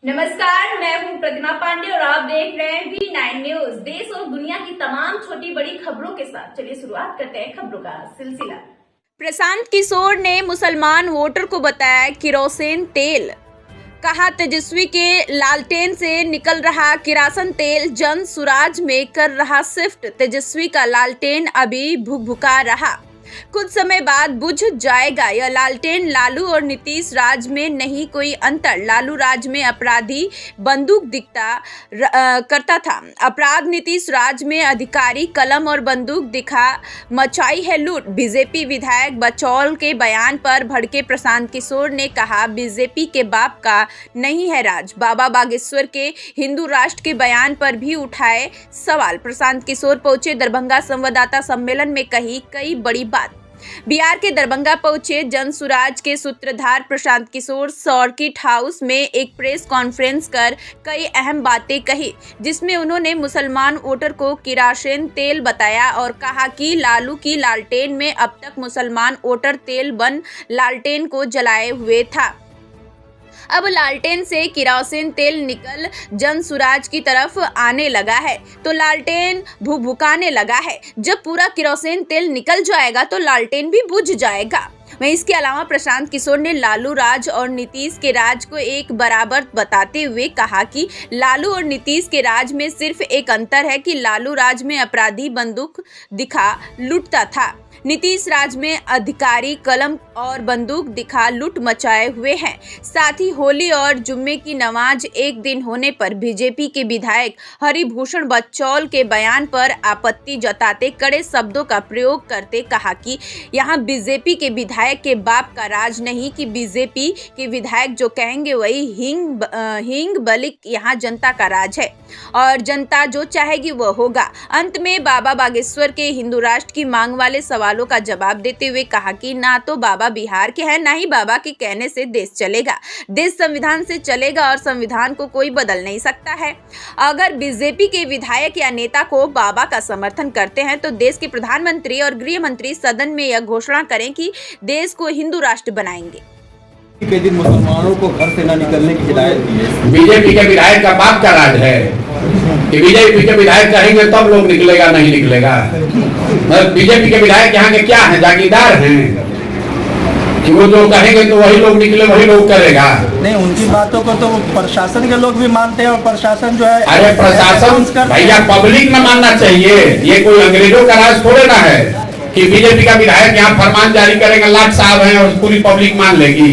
नमस्कार, मैं हूं प्रतिमा पांडे और आप देख रहे हैं V9 न्यूज। देश और दुनिया की तमाम छोटी बड़ी खबरों के साथ चलिए शुरुआत करते हैं खबरों का सिलसिला। प्रशांत किशोर ने मुसलमान वोटर को बताया किरोसिन तेल, कहा तेजस्वी के लालटेन से निकल रहा किरासन तेल जन सुराज में कर रहा शिफ्ट। तेजस्वी का लालटेन अभी भुकभुका रहा, कुछ समय बाद बुझ जाएगा यह लालटेन। लालू और नीतीश राज में नहीं कोई अंतर। लालू राज में अपराधी बंदूक करता था, अपराध नीतीश राज में अधिकारी कलम और बंदूक दिखा मचाई है लूट। बीजेपी विधायक बचौल के बयान पर भड़के प्रशांत किशोर ने कहा बीजेपी के बाप का नहीं है राज। बाबा बागेश्वर के हिंदू राष्ट्र के बयान पर भी उठाए सवाल। प्रशांत किशोर पहुंचे दरभंगा, संवाददाता सम्मेलन में कही कई बड़ी बात। बिहार के दरभंगा पहुंचे जन सुराज के सूत्रधार प्रशांत किशोर सर्किट हाउस में एक प्रेस कॉन्फ्रेंस कर कई अहम बातें कही, जिसमें उन्होंने मुसलमान वोटर को किरासन तेल बताया और कहा कि लालू की लालटेन में अब तक मुसलमान वोटर तेल बन लालटेन को जलाए हुए था। अब लालटेन से किरोसिन तेल निकल जन सुराज की तरफ आने लगा है तो लालटेन भुकभुकाने लगा है। जब पूरा किरोसिन तेल निकल जाएगा तो लालटेन भी बुझ जाएगा। वहीं इसके अलावा प्रशांत किशोर ने लालू राज और नीतीश के राज को एक बराबर बताते हुए कहा कि लालू और नीतीश के राज में सिर्फ एक अंतर है कि लालू राज में अपराधी बंदूक दिखा लूटता था, नीतीश राज में अधिकारी कलम और बंदूक दिखा लूट मचाए हुए हैं। साथ ही होली और जुम्मे की नमाज एक दिन होने पर बीजेपी के विधायक हरिभूषण बचौल के बयान पर आपत्ति जताते कड़े शब्दों का प्रयोग करते कहा कि यहाँ बीजेपी के विधायक के बाप का राज नहीं कि बीजेपी के विधायक जो कहेंगे वही हिंग बलिक, यहाँ जनता का राज है और जनता जो चाहेगी वो होगा। अंत में बाबा बागेश्वर के हिंदू राष्ट्र की मांग वाले सवालों का जवाब देते हुए कहा कि ना तो बाबा बिहार के हैं, ना ही बाबा के कहने से देश चलेगा। देश संविधान से चलेगा और संविधान को कोई बदल नहीं सकता है। अगर बीजेपी के विधायक या नेता को बाबा का समर्थन करते हैं तो देश के प्रधानमंत्री और गृह मंत्री सदन में यह घोषणा करें कि देश को हिंदू राष्ट्र बनाएंगे। के दिन मुसलमानों को घर से न निकलने की हिदायत दी है। बीजेपी के विधायक का बाप का राज है कि बीजेपी के विधायक कहेंगे तब लोग निकलेगा, नहीं निकलेगा। बीजेपी के विधायक यहाँ के क्या हैं, जागीरदार हैं कि वो जो कहेंगे तो वही लोग निकले, वही लोग करेगा। नहीं, उनकी बातों को तो प्रशासन के लोग भी मानते हैं और प्रशासन जो है, अरे प्रशासन भैया पब्लिक में मानना चाहिए। ये कोई अंग्रेजों का राज थोड़े ना है कि बीजेपी का विधायक यहाँ फरमान जारी करेगा, लाट साहब है और पूरी पब्लिक मान लेगी।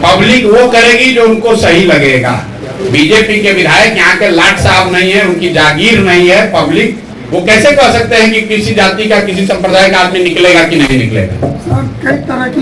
पब्लिक वो करेगी जो उनको सही लगेगा। बीजेपी के विधायक यहाँ के लाट साहब नहीं है, उनकी जागीर नहीं है। पब्लिक वो कैसे कह सकते हैं कि किसी जाति का, किसी संप्रदाय का आदमी निकलेगा कि नहीं निकलेगा। कई तरह की